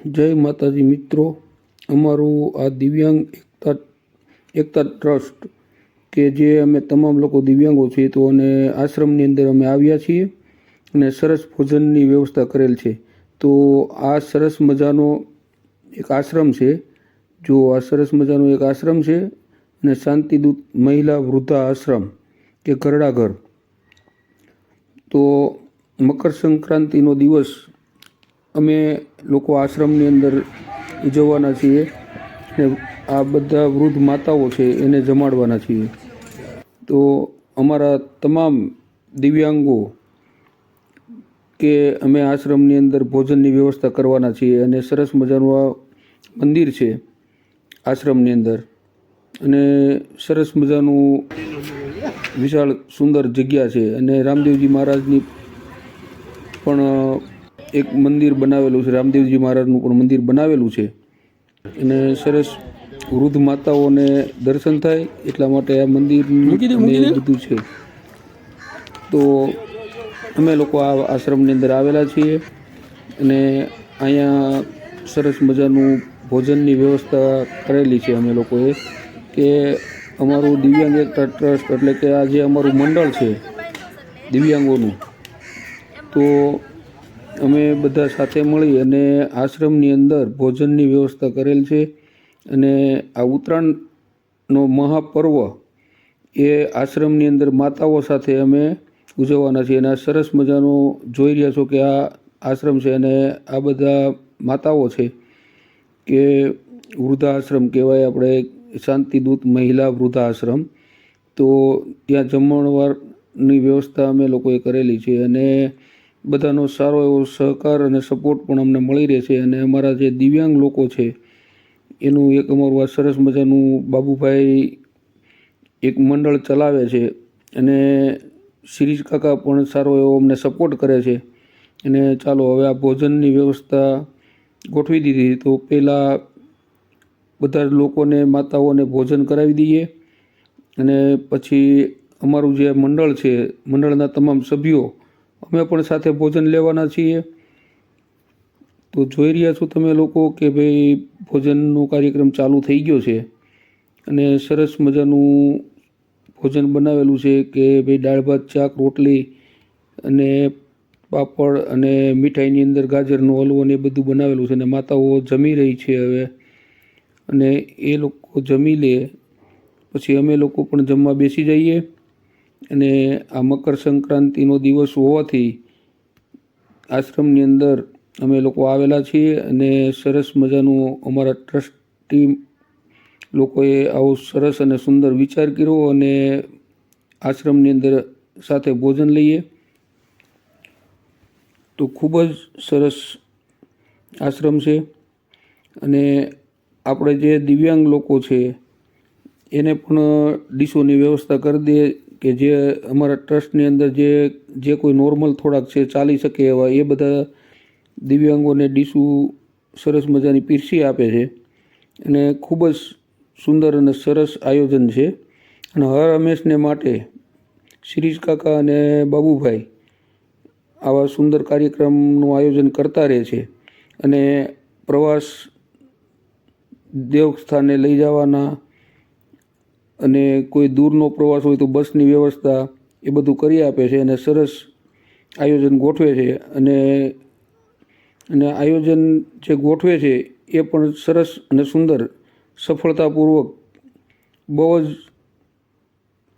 જય માતાજી મિત્રો, અમારું આ દિવ્યાંગ એકતા ટ્રસ્ટ કે જે અમે તમામ લોકો દિવ્યાંગો છીએ તો અને આશ્રમની અંદર અમે આવ્યા છીએ અને સરસ ભોજનની વ્યવસ્થા કરેલ છે. તો આ સરસ મજાનો એક આશ્રમ છે. જો આ સરસ મજાનો એક આશ્રમ છે અને શાંતિદૂત મહિલા વૃદ્ધા આશ્રમ કે ઘરડાઘર. તો મકર સંક્રાંતિનો દિવસ અમે લોકો આશ્રમની અંદર ઉજવવાના છીએ ને આ બધા વૃદ્ધ માતાઓ છે એને જમાડવાના છીએ. તો અમારા તમામ દિવ્યાંગો કે અમે આશ્રમની અંદર ભોજનની વ્યવસ્થા કરવાના છીએ અને સરસ મજાનું આ મંદિર છે આશ્રમની અંદર અને સરસ મજાનું વિશાળ સુંદર જગ્યા છે અને રામદેવજી મહારાજની પણ એક મંદિર બનાવેલું છે. રામદેવજી મહારાજનું પણ મંદિર બનાવેલું છે અને સરસ વૃદ્ધ માતાઓને દર્શન થાય એટલા માટે આ મંદિર બધું છે. તો અમે લોકો આ આશ્રમની અંદર આવેલા છીએ અને અહીંયા સરસ મજાનું ભોજનની વ્યવસ્થા કરેલી છે અમે લોકોએ કે અમારું દિવ્યાંગ એકતા ટ્રસ્ટ એટલે કે આ જે અમારું મંડળ છે દિવ્યાંગોનું, તો અમે બધા સાથે મળી અને આશ્રમની અંદર ભોજનની વ્યવસ્થા કરેલ છે. અને આ ઉત્તરાયણનો મહાપર્વ એ આશ્રમની અંદર માતાઓ સાથે અમે ઉજવવાના છીએ અને આ સરસ મજાનો જોઈ રહ્યા છો કે આ આશ્રમ છે અને આ બધા માતાઓ છે કે વૃદ્ધાશ્રમ કહેવાય આપણે, શાંતિદૂત મહિલા વૃદ્ધાશ્રમ. તો ત્યાં જમણવારની વ્યવસ્થા અમે લોકોએ કરેલી છે અને બધાનો સારો એવો સહકાર અને સપોર્ટ પણ અમને મળી રહે છે. અને અમારા જે દિવ્યાંગ લોકો છે એનું એક અમારું આ સરસ મજાનું બાબુભાઈ એક મંડળ ચલાવે છે અને શિરીષ કાકા પણ સારો એવો અમને સપોર્ટ કરે છે. અને ચાલો હવે આ ભોજનની વ્યવસ્થા ગોઠવી દીધી તો પહેલાં બધા લોકોને માતાઓને ભોજન કરાવી દઈએ અને પછી અમારું જે મંડળ છે મંડળના તમામ સભ્યો અમે પણ સાથે ભોજન લેવાના છીએ. તો જોઈ રહ્યા છો તમે લોકો કે ભાઈ ભોજનનો કાર્યક્રમ ચાલુ થઈ ગયો છે અને સરસ મજાનું ભોજન બનાવેલું છે કે ભાઈ દાળ ભાત શાક રોટલી અને પાપડ અને મીઠાઈની અંદર ગાજરનો હલવો ને એ બધું બનાવેલું છે અને માતાઓ જમી રહી છે હવે. અને એ લોકો જમી લે પછી અમે લોકો પણ જમવા બેસી જઈએ. અને આ મકર સંક્રાંતિનો દિવસ હોવાથી આશ્રમની અંદર અમે લોકો આવેલા છીએ અને સરસ મજાનું અમારા ટ્રસ્ટી લોકોએ આવો સરસ અને સુંદર વિચાર કર્યો અને આશ્રમની અંદર સાથે ભોજન લઈએ. તો ખૂબ જ સરસ આશ્રમ છે અને આપણે જે દિવ્યાંગ લોકો છે એને પણ ડીશોની વ્યવસ્થા કરી દે કે જે અમારા ટ્રસ્ટની અંદર જે કોઈ નોર્મલ થોડાક છે ચાલી શકે એવા એ બધા દિવ્યાંગોને ડીશું સરસ મજાની પીરસી આપે છે અને ખૂબ જ સુંદર અને સરસ આયોજન છે. અને હર હંમેશને માટે શિરીષ કાકા અને બાબુભાઈ આવા સુંદર કાર્યક્રમનું આયોજન કરતા રહે છે. અને પ્રવાસ દેવસ્થાને લઈ જવાના અને કોઈ દૂરનો પ્રવાસ હોય તો બસની વ્યવસ્થા એ બધું કરી આપે છે અને સરસ આયોજન ગોઠવે છે. અને આયોજન જે ગોઠવે છે એ પણ સરસ અને સુંદર સફળતાપૂર્વક બહુ જ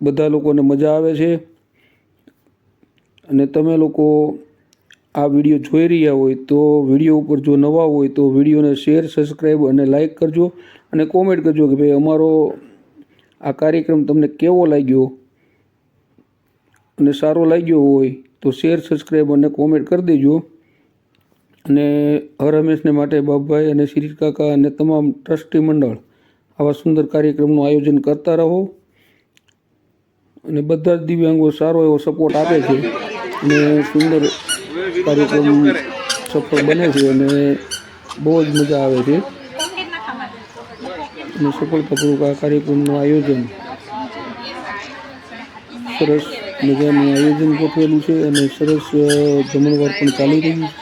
બધા લોકોને મજા આવે છે. અને તમે લોકો આ વિડીયો જોઈ રહ્યા હોય તો વિડીયો ઉપર જો નવા હોય તો વિડીયોને શેર, સબસ્ક્રાઈબ અને લાઈક કરજો અને કોમેન્ટ કરજો કે ભાઈ અમારો આ કાર્યક્રમ તમને કેવો લાગ્યો. અને સારો લાગ્યો હોય તો શેર, સબસ્ક્રાઈબ અને કોમેન્ટ કરી દેજો. અને હર હંમેશને માટે બાબુભાઈ અને શિરીષ કાકા અને તમામ ટ્રસ્ટી મંડળ આવા સુંદર કાર્યક્રમનું આયોજન કરતા રહો. અને બધા જ દિવ્યાંગો સારો એવો સપોર્ટ આપે છે અને સુંદર કાર્યક્રમ સફળ બને છે અને બહુ જ મજા આવે છે. અને સફળતાપૂર્વક આ કાર્યક્રમનું આયોજન સરસ મજાનું આયોજન ગોઠવેલું છે અને સરસ જમણવાર પણ ચાલી રહ્યું છે.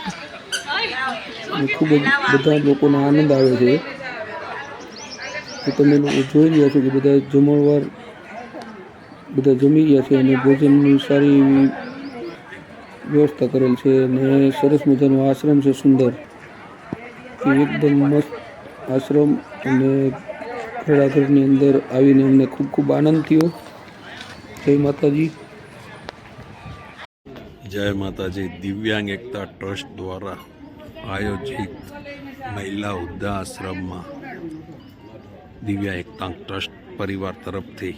અને ખૂબ જ બધા લોકોને આનંદ આવે છે. તો તમે લોકો જોઈ રહ્યા છો કે બધા જમણવાર બધા જમી ગયા છે અને ભોજનની સારી એવી વ્યવસ્થા કરેલ છે અને સરસ મજાનો આશ્રમ છે, સુંદર એકદમ મસ્ત આશ્રમ. અને ઘરની અંદર આવીને અમને ખૂબ ખૂબ આનંદ થયો. જય માતાજી. જય માતાજી. દિવ્યાંગ એકતા ટ્રસ્ટ દ્વારા આયોજિત મહિલા વૃદ્ધાશ્રમમાં દિવ્યા એકતા ટ્રસ્ટ પરિવાર તરફથી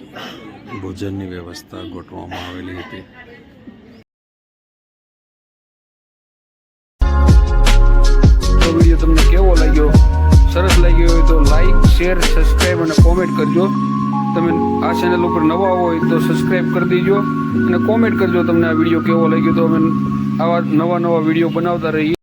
ભોજનની વ્યવસ્થા ગોઠવવામાં આવેલી હતી. તો વિડીયો તમને કેવો લાગ્યો? સરસ લાગ્યો હોય તો લાઈક, શેર, સબસ્ક્રાઈબ અને કોમેન્ટ કરજો. તમે આ ચેનલ ઉપર નવા હોય તો સબસ્ક્રાઈબ કરી દેજો અને કોમેન્ટ કરજો તમને આ વિડીયો કેવો લાગ્યો. તો અમે આવા નવા વિડીયો બનાવતા રહીએ.